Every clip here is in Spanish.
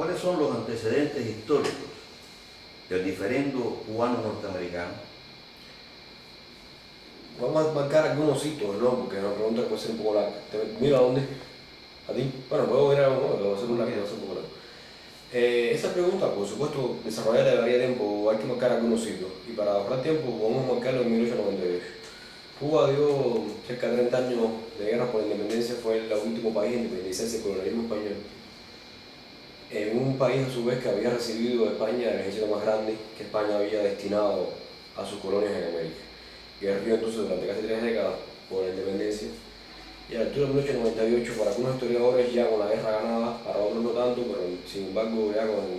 ¿cuáles son los antecedentes históricos del diferendo cubano-norteamericano? Vamos a marcar algunos hitos, ¿no? Porque la pregunta puede ser un poco larga. ¿Mira a dónde? ¿A ti? Bueno, puedo ver algo, ¿no? Pero va a ser un largo, va a ser un poco largo. Esa pregunta, por supuesto, desarrollarla llevaría tiempo, hay que marcar algunos hitos. Y para ahorrar tiempo, podemos marcarlo en 1898. Cuba dio cerca de 30 años de guerra por la independencia, fue el último país en independizarse del colonialismo español. En un país, a su vez, que había recibido de España el ejército más grande que España había destinado a sus colonias en América. Guerrió entonces durante casi 3 décadas por la independencia. Y a la altura de 1898, para algunos historiadores ya con la guerra ganada, para otros no tanto, pero sin embargo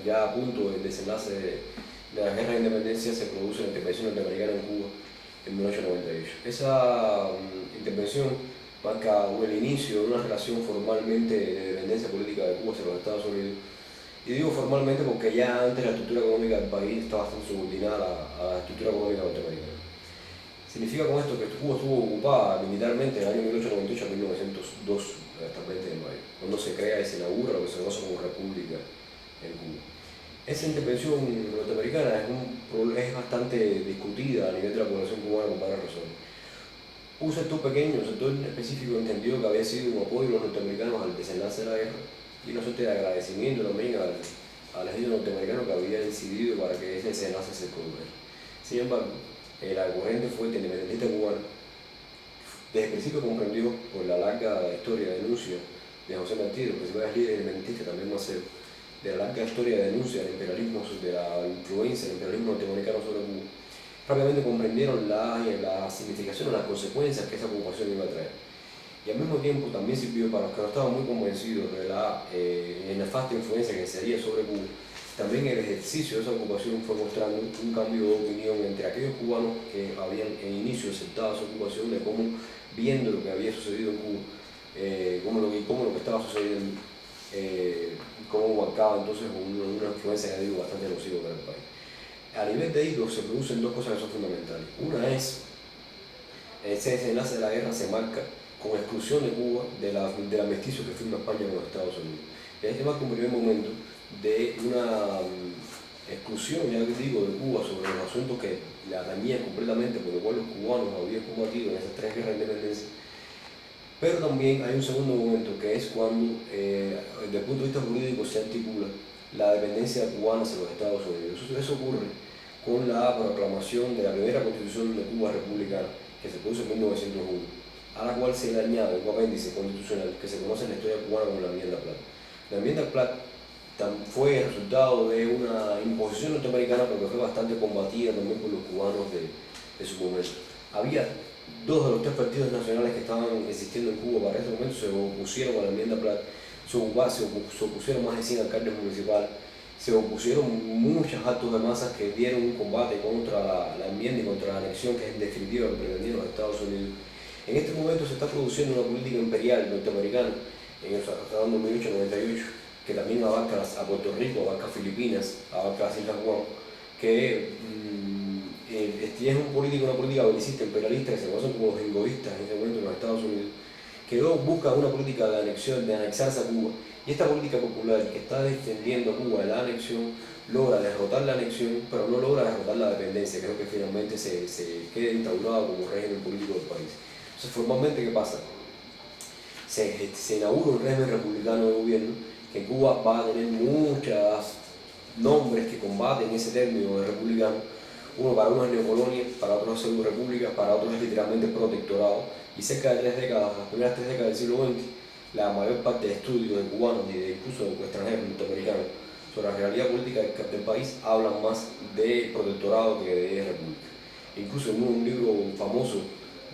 ya a punto del desenlace de la guerra de independencia se produce la intervención norteamericana en Cuba en 1898. Esa intervención marca el inicio de una relación formalmente de dependencia política de Cuba hacia los Estados Unidos. Y digo formalmente porque ya antes la estructura económica del país estaba bastante subordinada a la estructura económica norteamericana. Significa con esto que Cuba estuvo ocupada militarmente en el año 1898 a 1902, hasta el 20 de mayo, cuando se crea y se inaugura lo que se conoce como República en Cuba. Esa intervención norteamericana es bastante discutida a nivel de la población cubana por varias razones. Un sector pequeño, un sector específico entendió que había sido un apoyo de los norteamericanos al desenlace de la guerra y una suerte de agradecimiento también al ejército norteamericano que había incidido para que ese desenlace se produjera. Sin embargo, la corriente fuerte independentista cubana desde el principio comprendió por la larga historia de denuncia de José Martí, los principales líderes independentistas, también Maceo, de la larga historia de denuncia del imperialismo, de la influencia del imperialismo norteamericano sobre Cuba, rápidamente comprendieron la significación o las consecuencias que esa ocupación iba a traer. Y al mismo tiempo también sirvió para los que no estaban muy convencidos de la nefasta influencia que se haría sobre Cuba. También el ejercicio de esa ocupación fue mostrando un cambio de opinión entre aquellos cubanos que habían en inicio aceptado esa ocupación, de cómo, viendo lo que había sucedido en Cuba, cómo lo que estaba sucediendo, cómo marcaba entonces una influencia, que digo, bastante nociva para el país. A nivel de hitos se producen dos cosas que son fundamentales. Una es, ese desenlace de la guerra se marca con exclusión de Cuba del armisticio que firma España con los Estados Unidos. Y ahí se marca un primer momento de una exclusión, ya que digo, de Cuba sobre los asuntos que la atañían completamente, por lo cual los cubanos habían combatido en esas 3 guerras de independencia. Pero también hay un segundo momento, que es cuando, desde el punto de vista jurídico, se articula la dependencia cubana hacia los Estados Unidos. Eso ocurre con la proclamación de la primera constitución de Cuba republicana, que se produce en 1901, a la cual se le añade un apéndice constitucional que se conoce en la historia cubana como la Enmienda Platt. La Enmienda Platt fue el resultado de una imposición norteamericana, pero que fue bastante combatida también por los cubanos de su momento. Había 2 de los 3 partidos nacionales que estaban existiendo en Cuba para ese momento se opusieron a la Enmienda Platt, se opusieron más de 100 alcaldes municipales, se opusieron muchos actos de masas que dieron un combate contra la enmienda y contra la anexión, que es en definitiva lo que pretendían los Estados Unidos. En este momento se está produciendo una política imperial norteamericana, hasta dando 1898, que también abarca a Puerto Rico, abarca a Filipinas, abarca a las Islas Guam, que es una política belicista, imperialista, que se conocen como los jingoístas en este momento en los Estados Unidos, que luego busca una política de anexión, de anexarse a Cuba. Y esta política popular que está defendiendo a Cuba de la anexión logra derrotar la anexión, pero no logra derrotar la dependencia, que es lo que finalmente se queda instaurado como régimen político del país. Entonces, formalmente, ¿qué pasa? Se inaugura un régimen republicano de gobierno, que Cuba va a tener muchos nombres que combaten ese término de republicano. Para unos es neocolonia, para otros es pseudo-república, para otros es literalmente protectorado. Y cerca de 3 décadas, las primeras 3 décadas del siglo XX, la mayor parte de estudios de cubanos y incluso de extranjeros norteamericanos sobre la realidad política del país hablan más de protectorado que de república. Incluso en un libro famoso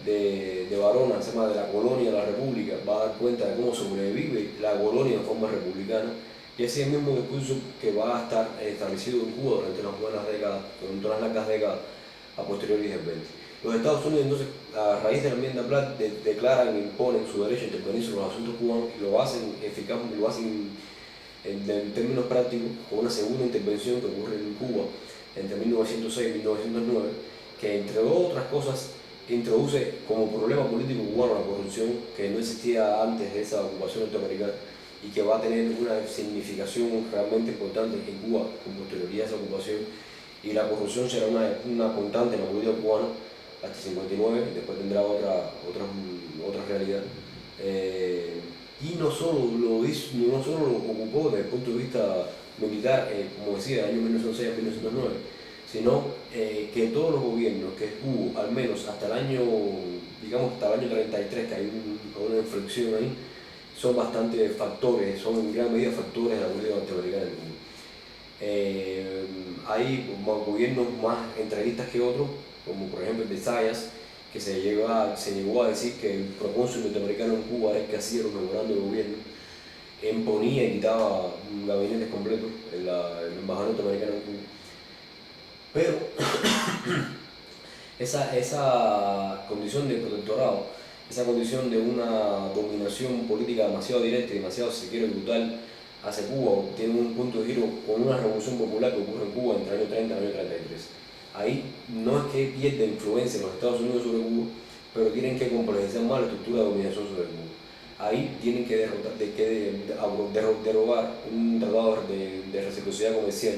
de Varona, se llama De la colonia a la república, va a dar cuenta de cómo sobrevive la colonia en forma republicana, y ese es el mismo discurso que va a estar establecido en Cuba durante unas buenas décadas, durante unas largas décadas a posteriori del 20. Los Estados Unidos, entonces, a raíz de la Enmienda Platt, declaran e imponen su derecho a intervenir sobre los asuntos cubanos y lo hacen eficaz, lo hacen en términos prácticos con una segunda intervención que ocurre en Cuba entre 1906 y 1909, que entre otras cosas introduce como problema político cubano la corrupción, que no existía antes de esa ocupación norteamericana, y que va a tener una significación realmente importante en Cuba con posterioridad a esa ocupación, y la corrupción será una constante en la política cubana hasta el 59, y después tendrá otra realidad. Y no solo lo hizo, no solo lo ocupó desde el punto de vista militar, como decía, en el año 1906 a 1909, sino que todos los gobiernos que hubo, al menos hasta el año, digamos hasta el año 33, que hay una inflexión ahí, son bastante factores, son en gran medida factores de la política norteamericana del mundo. Hay gobiernos más entreguistas que otros, como por ejemplo el de Zayas, que se llegó a decir que el procónsul norteamericano en Cuba era el que hacía los memorandos de gobierno, imponía y quitaba gabinetes completos, el embajador norteamericano en Cuba. Pero esa condición de protectorado, esa condición de una dominación política demasiado directa y demasiado, si se quiere, brutal hacia Cuba, tiene un punto de giro con una revolución popular que ocurre en Cuba entre el año 30 y el año 33. Ahí no es que pierda influencia los Estados Unidos sobre Cuba, pero tienen que complejizar más la estructura de dominación sobre Cuba. Ahí tienen que derogar un tratado de reciprocidad comercial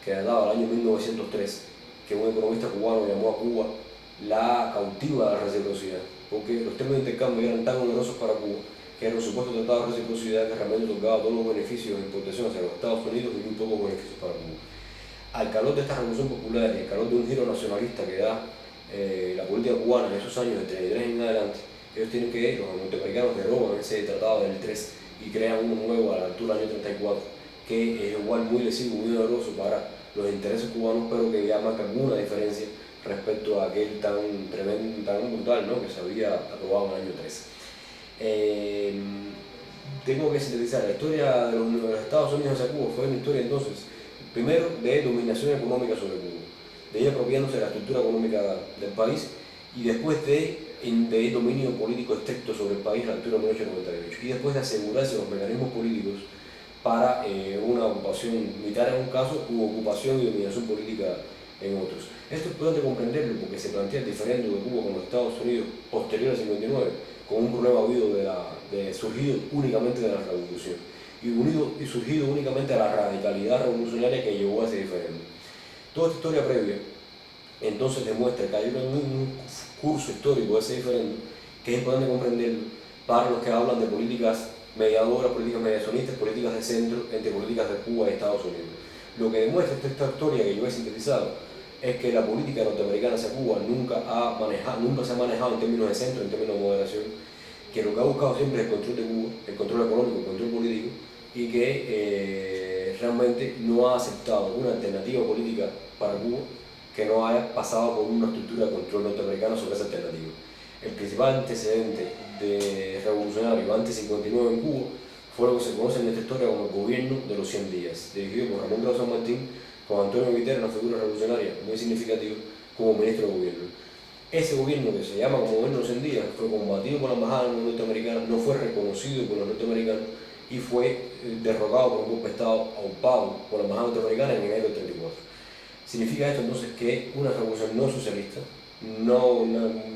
que databa del año 1903, que un economista cubano llamó a Cuba la cautiva de la reciprocidad, porque los términos de intercambio eran tan onerosos para Cuba que era un supuesto tratado de reciprocidad que realmente otorgaba todos los beneficios de importación hacia los Estados Unidos y muy pocos beneficios para Cuba. Al calor de esta revolución popular y al calor de un giro nacionalista que da la política cubana en esos años, de 33 en adelante, ellos tienen que, los norteamericanos derogan ese tratado del 3 y crean uno nuevo a la altura del año 34, que es igual muy lesivo, muy doloroso para los intereses cubanos, pero que ya marca alguna diferencia respecto a aquel tan tremendo, tan brutal, ¿no?, que se había aprobado en el año 13. Tengo que sintetizar, la historia de los Estados Unidos hacia Cuba fue una historia entonces, primero, de dominación económica sobre Cuba, de ir apropiándose de la estructura económica del país, y después de dominio político estricto sobre el país a la altura de 1898, y después de asegurarse los mecanismos políticos para una ocupación militar en un caso, u ocupación y dominación política en otros. Esto es importante comprenderlo porque se plantea el diferendo de Cuba con los Estados Unidos posterior al 59, con un problema surgido únicamente de la revolución y surgido únicamente de la radicalidad revolucionaria que llevó a ese diferendo. Toda esta historia previa entonces demuestra que hay un curso histórico de ese diferendo que es importante comprenderlo para los que hablan de políticas mediadoras, políticas mediacionistas, políticas de centro entre políticas de Cuba y Estados Unidos. Lo que demuestra esta historia que yo he sintetizado es que la política norteamericana hacia Cuba nunca se ha manejado en términos de centro, en términos de moderación, que lo que ha buscado siempre es el control de Cuba, el control económico, el control político, y que realmente no ha aceptado una alternativa política para Cuba que no haya pasado por una estructura de control norteamericano sobre esa alternativa. El principal antecedente de revolucionario antes 59 en Cuba fue lo que se conoce en esta historia como el gobierno de los 100 días, dirigido por Ramón Grau San Martín, con Antonio Guiterra, una figura revolucionaria muy significativa, como ministro de gobierno. Ese gobierno, que se llama como gobierno de los 100 días, fue combatido por la embajada norteamericana, no fue reconocido por los norteamericanos y fue derrocado por un golpe de Estado aupado por la embajada norteamericana en enero del 34. Significa esto entonces que una revolución no socialista, no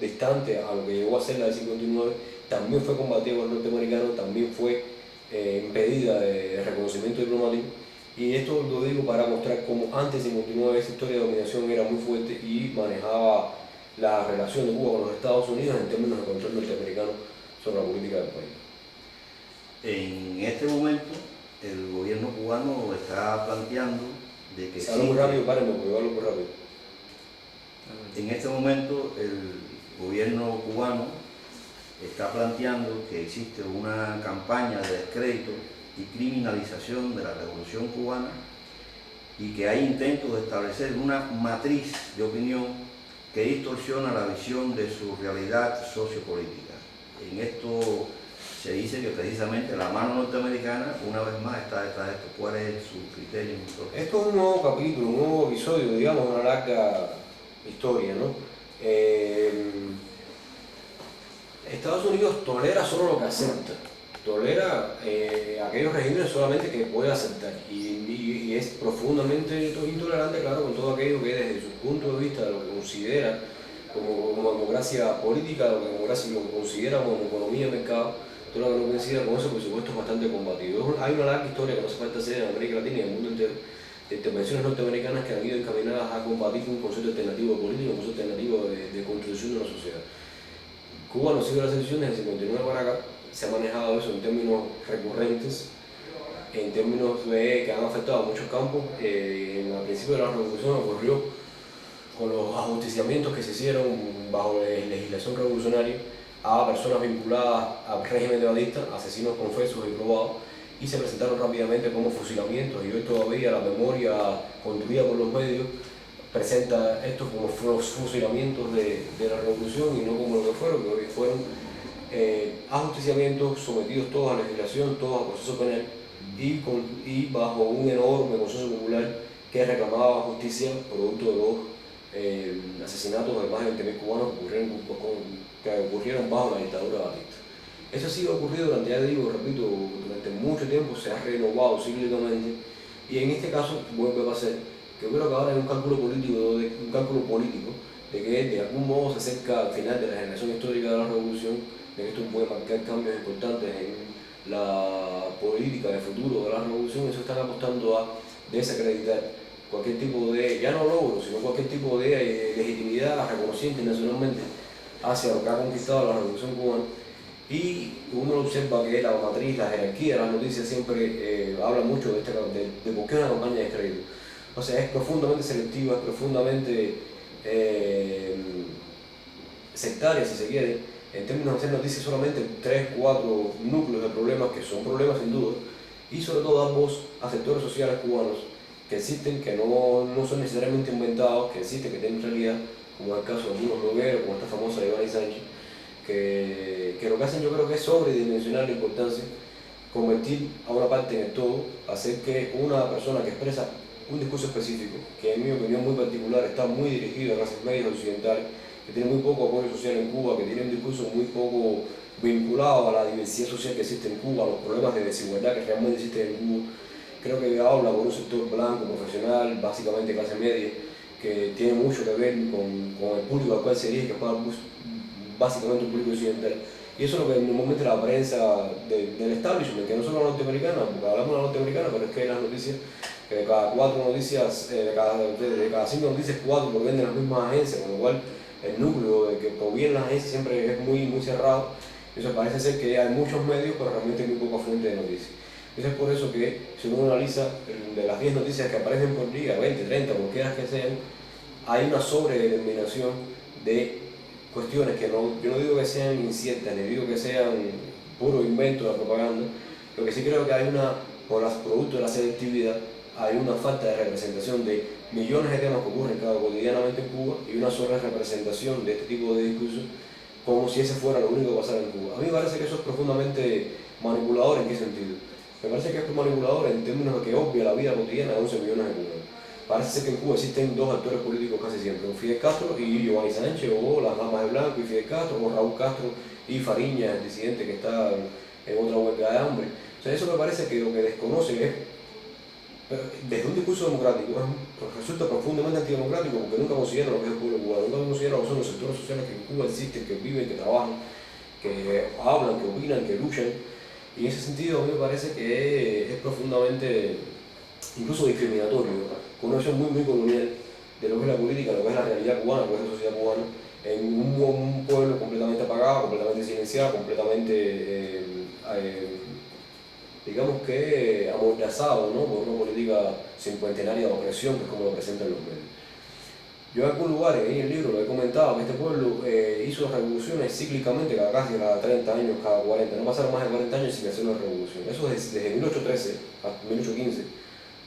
distante a lo que llegó a ser la del 59, también fue combatida por los norteamericanos, también fue impedida de reconocimiento diplomático. Y esto lo digo para mostrar cómo antes de 59 esa historia de dominación era muy fuerte y manejaba la relación de Cuba con los Estados Unidos en términos de control norteamericano sobre la política del país. En este momento, el gobierno cubano está planteando de que... Se habla muy rápido, párenme, porque yo hablo muy rápido. En este momento, el gobierno cubano está planteando que existe una campaña de descrédito y criminalización de la revolución cubana y que hay intentos de establecer una matriz de opinión que distorsiona la visión de su realidad sociopolítica. En esto se dice que precisamente la mano norteamericana una vez más está detrás de esto. ¿Cuál es su criterio? Esto es un nuevo capítulo, un nuevo episodio, digamos, una larga historia, ¿no? Estados Unidos tolera solo lo que acepta, tolera aquellos regímenes solamente que puede aceptar y es profundamente intolerante, claro, con todo aquello que desde su punto de vista de lo que considera como democracia política, lo que considera como economía de mercado, toda la que no coincida con eso, por supuesto, es bastante combatido. Hay una larga historia que no hace falta hacer en América Latina y en el mundo entero, de intervenciones norteamericanas que han ido encaminadas a combatir un concepto alternativo de política, un concepto alternativo de construcción de una sociedad. Cuba no sigue las elecciones del 59 para acá, se ha manejado eso en términos recurrentes, en términos que han afectado a muchos campos. Al principio de la revolución ocurrió con los ajusticiamientos que se hicieron bajo la legislación revolucionaria a personas vinculadas al régimen de asesinos confesos y probados, y se presentaron rápidamente como fusilamientos, y hoy todavía la memoria construida por los medios presenta estos como los fusilamientos de la revolución y no como lo que fueron ajusticiamientos sometidos todos a legislación, todos a proceso penal y bajo un enorme consenso popular que reclamaba justicia producto de los asesinatos de más de 20.000 cubanos que ocurrieron bajo la dictadura batista. Eso sí ha ocurrido durante, ya digo, repito, durante mucho tiempo, se ha renovado cíclicamente, y en este caso vuelve a pasar que creo que ahora hay un cálculo político de que de algún modo se acerca al final de la generación histórica de la revolución, de que esto puede marcar cambios importantes en la política de futuro de la revolución. Eso están apostando a desacreditar cualquier tipo de, ya no logro, sino cualquier tipo de legitimidad reconocida internacionalmente hacia lo que ha conquistado la revolución cubana. Y uno observa que la matriz, la jerarquía de las noticias siempre habla mucho de por qué una campaña de descrédito. O sea, es profundamente selectiva, es profundamente sectaria, si se quiere, en términos de hacer noticias solamente 3, 4 núcleos de problemas, que son problemas sin duda, y sobre todo dar voz a sectores sociales cubanos que existen, que no son necesariamente inventados, que existen, que tienen realidad, como el caso de algunos blogueros, como esta famosa Iván Sánchez, que lo que hacen yo creo que es sobredimensionar la importancia, convertir a una parte en el todo, hacer que una persona que expresa un discurso específico, que en mi opinión muy particular está muy dirigido a clases medias occidentales, que tiene muy poco apoyo social en Cuba, que tiene un discurso muy poco vinculado a la diversidad social que existe en Cuba, a los problemas de desigualdad que realmente existen en Cuba. Creo que habla por un sector blanco, profesional, básicamente clase media, que tiene mucho que ver con el público al cual se dirige, que es básicamente un público occidental. Y eso es lo que normalmente la prensa del establishment, que no solo la norteamericana, porque hablamos de la norteamericana, pero es que las noticias, que de cada 4 noticias, de cada 5 noticias, 4 provienen de las mismas agencias, con lo cual el núcleo de que provienen las agencias siempre es muy cerrado. Entonces parece ser que hay muchos medios, pero realmente hay muy poca fuente de noticias. Entonces es por eso que si uno analiza de las 10 noticias que aparecen por día, 20, 30, cualquiera que sean, hay una sobredeterminación de cuestiones que yo no digo que sean inciertas, ni digo que sean puro invento de la propaganda. Lo que sí creo que hay por los productos de la selectividad, hay una falta de representación de millones de temas que ocurren cotidianamente en Cuba y una sola representación de este tipo de discursos como si ese fuera lo único que pasara en Cuba. A mí me parece que eso es profundamente manipulador. ¿En qué sentido? Me parece que es manipulador en términos de que obvia la vida cotidiana de 11 millones de cubanos. Parece ser que en Cuba existen 2 actores políticos casi siempre, Fidel Castro y Giovanni Sánchez, o las damas de blanco y Fidel Castro, o Raúl Castro y Fariña, el disidente que está en otra huelga de hambre. O sea, eso me parece que lo que desconoce es, desde un discurso democrático, resulta profundamente antidemocrático, porque nunca considera lo que es el pueblo cubano, nunca considera lo que son los sectores sociales que en Cuba existen, que viven, que trabajan, que hablan, que opinan, que luchan. Y en ese sentido a mí me parece que es profundamente, incluso discriminatorio, con una visión muy colonial de lo que es la política, lo que es la realidad cubana, lo que es la sociedad cubana, en un pueblo completamente apagado, completamente silenciado, completamente, digamos que amordazado, ¿no?, por una política cincuentenaria de opresión, que es como lo presentan los medios. Yo en algún lugar, en el libro, lo he comentado, que este pueblo hizo revoluciones cíclicamente cada 30 años, cada 40, no pasaron más de 40 años sin hacer una revolución. Eso desde 1813 hasta 1815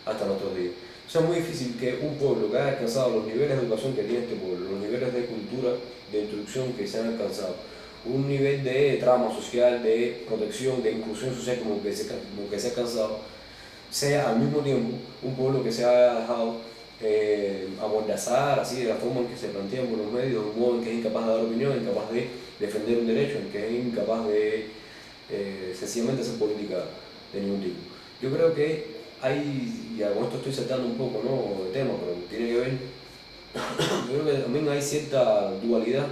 hasta nuestros días. O sea, es muy difícil que un pueblo que haya alcanzado los niveles de educación que tiene este pueblo, los niveles de cultura, de instrucción que se han alcanzado, un nivel de trama social, de protección, de inclusión social como que se ha alcanzado, sea al mismo tiempo un pueblo que se haya dejado amordazar así de la forma en que se plantean por los medios, de un modo en que es incapaz de dar opinión, incapaz de defender un derecho, en que es incapaz de sencillamente hacer política de ningún tipo. Yo creo que hay, y con esto estoy saltando un poco, ¿no?, de tema, pero tiene que ver, yo creo que también hay cierta dualidad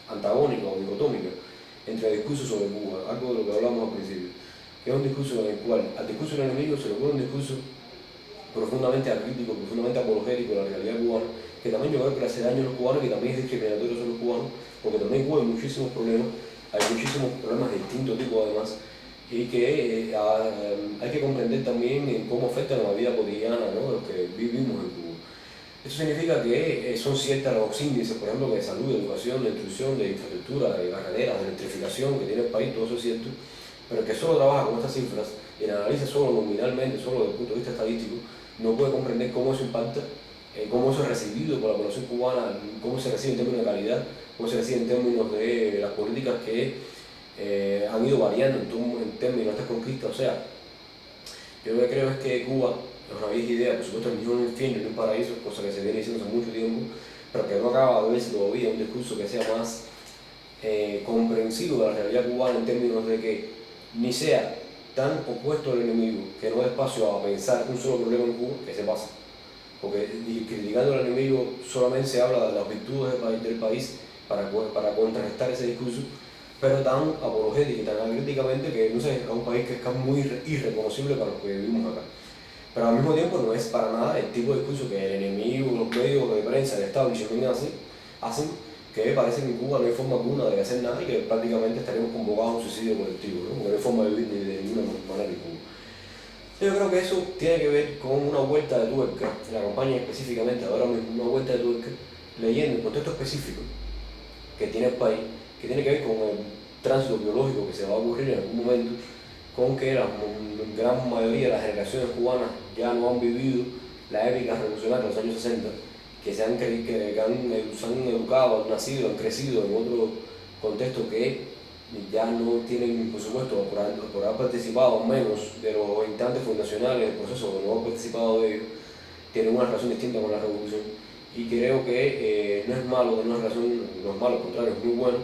antagónica o dicotómica entre el discurso sobre Cuba, algo de lo que hablamos al principio, que es un discurso en el cual al discurso del enemigo se le pone un discurso profundamente acrítico, profundamente apologético de la realidad cubana, que también yo creo que le hace daño a los cubanos y que también es discriminatorio sobre los cubanos, porque también en Cuba hay muchísimos problemas de distinto tipo además, y que hay que comprender también en cómo afectan la vida cotidiana, ¿no?, de los que vivimos en Cuba. Eso significa que son ciertos los índices, por ejemplo, de salud, de educación, de instrucción, de infraestructura, de carreteras, de electrificación que tiene el país, todo eso es cierto, pero que solo trabaja con estas cifras y la analiza solo nominalmente, solo desde el punto de vista estadístico, no puede comprender cómo eso impacta, cómo eso es recibido por la población cubana, cómo se recibe en términos de calidad, cómo se recibe en términos de las políticas que han ido variando en términos de estas conquistas. O sea, yo lo que creo es que Cuba es una vieja idea, por supuesto, ni un infierno ni un paraíso, cosa que se viene diciendo hace mucho tiempo, pero que no acaba de verse todavía un discurso que sea más comprensivo de la realidad cubana en términos de que ni sea tan opuesto al enemigo, que no da espacio a pensar un solo problema en Cuba, que se pasa. Porque criticando al enemigo solamente se habla de las virtudes del país para contrarrestar ese discurso, pero tan apologético y tan críticamente que no sé, es un país que es muy irreconocible para los que vivimos acá. Pero al mismo tiempo no es para nada el tipo de discurso que el enemigo, los medios de prensa, el establishment hacen, que parece que en Cuba no hay forma alguna de hacer nada y que prácticamente estaríamos convocados a un suicidio colectivo, ¿no?, porque no hay forma de vivir de ninguna manera en Cuba. Yo creo que eso tiene que ver con una vuelta de tuerca, en la campaña específicamente, ahora mismo una vuelta de tuerca, leyendo el contexto específico que tiene el país, que tiene que ver con el tránsito biológico que se va a ocurrir en algún momento, con que la gran mayoría de las generaciones cubanas ya no han vivido la épica revolucionaria de los años 60, que se han educado, han nacido, han crecido en otro contexto que ya no tienen, por supuesto, por haber participado menos de los instantes fundacionales del proceso, o no han participado de ellos, tienen una relación distinta con la revolución. Y creo que no es malo tener una relación, no es malo, al contrario, es muy bueno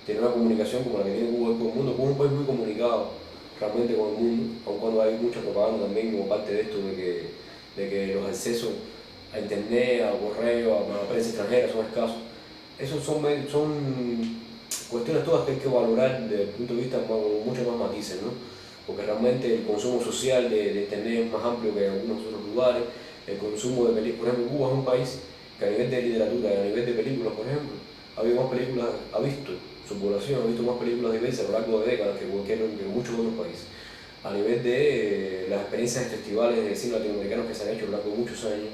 tener una comunicación como la que tiene Cuba con el mundo. Cuba es un país muy comunicado realmente con el mundo, aun cuando hay mucha propaganda también como parte de esto, de que los accesos a internet, a correo, a la prensa extranjera son escasos. Esos son cuestiones todas que hay que valorar desde el punto de vista con muchos más matices, ¿no? Porque realmente el consumo social de internet es más amplio que en algunos otros lugares. El consumo de películas, por ejemplo, Cuba es un país que a nivel de literatura y a nivel de películas, por ejemplo, ha habido más películas, ha visto su población, ha visto más películas diversas a lo largo de décadas que muchos otros países. A nivel de las experiencias de festivales de cine latinoamericanos que se han hecho a lo largo de muchos años,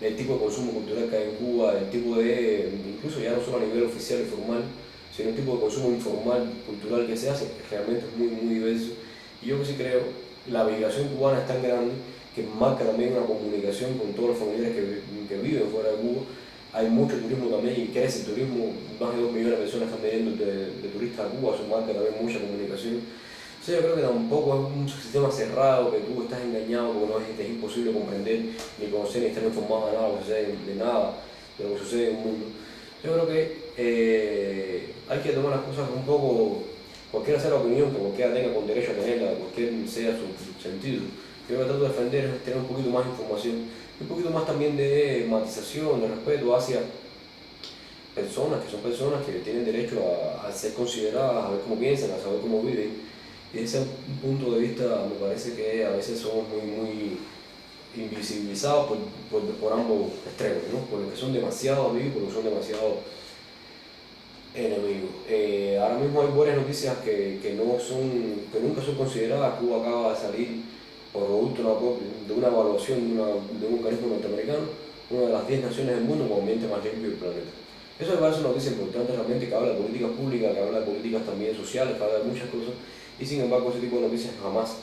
el tipo de consumo cultural que hay en Cuba, el tipo de, incluso ya no solo a nivel oficial y formal, sino el tipo de consumo informal, cultural que se hace, realmente es muy, muy diverso. Y yo que sí creo, la migración cubana es tan grande que marca también una comunicación con todos los familiares que viven fuera de Cuba. Hay mucho turismo también y crece el turismo, más de 2 millones de personas están viniendo de turistas a Cuba, eso marca también mucha comunicación. O sea, yo creo que tampoco es un sistema cerrado, que tú estás engañado porque no es imposible comprender, ni conocer, ni estar informado de nada, de nada de lo que sucede en el mundo. Yo creo que hay que tomar las cosas un poco, cualquiera sea la opinión que cualquiera tenga con derecho a tenerla, cualquier sea su sentido. Yo lo que trato de defender es tener un poquito más de información, un poquito más también de matización, de respeto hacia personas que tienen derecho a ser consideradas, a ver cómo piensan, a saber cómo viven. Y desde ese punto de vista me parece que a veces somos muy invisibilizados por ambos extremos, ¿no? Por los que son demasiado amigos y por los que son demasiado enemigos. Ahora mismo hay buenas noticias que nunca son consideradas. Cuba acaba de salir por producto de una evaluación de un organismo norteamericano, una de las 10 naciones del mundo con ambiente más limpio del planeta. Eso me parece una noticia importante realmente, que habla de políticas públicas, que habla de políticas también sociales, que habla de muchas cosas, y sin embargo ese tipo de noticias jamás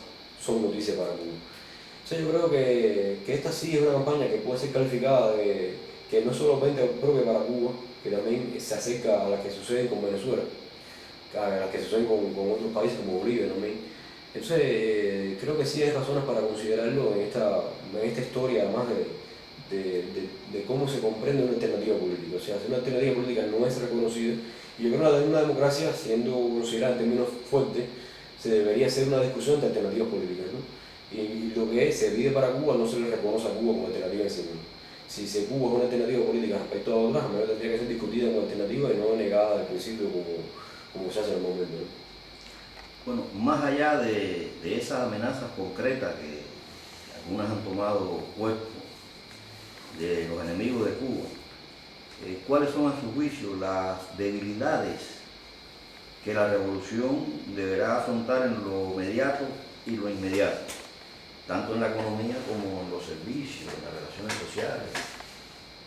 son noticias para Cuba. O sea, yo creo que esta sí es una campaña que puede ser calificada de que no es solamente propia para Cuba, que también se acerca a las que suceden con Venezuela, a las que suceden con otros países como Bolivia también. Entonces, creo que sí hay razones para considerarlo en esta historia, además de cómo se comprende una alternativa política. O sea, si una alternativa política no es reconocida, y yo creo que una democracia, siendo considerada en términos fuertes, se debería hacer una discusión de alternativas políticas, ¿no? Y lo que se pide para Cuba no se le reconoce a Cuba como alternativa en sí misma. Si Cuba es una alternativa política respecto a otras, a menos tendría que ser discutida como alternativa y no negada al principio como se hace en el momento, ¿no? Bueno, más allá de esas amenazas concretas que algunas han tomado cuerpo de los enemigos de Cuba, ¿cuáles son a su juicio las debilidades que la revolución deberá afrontar en lo inmediato y lo inmediato, tanto en la economía como en los servicios, en las relaciones sociales?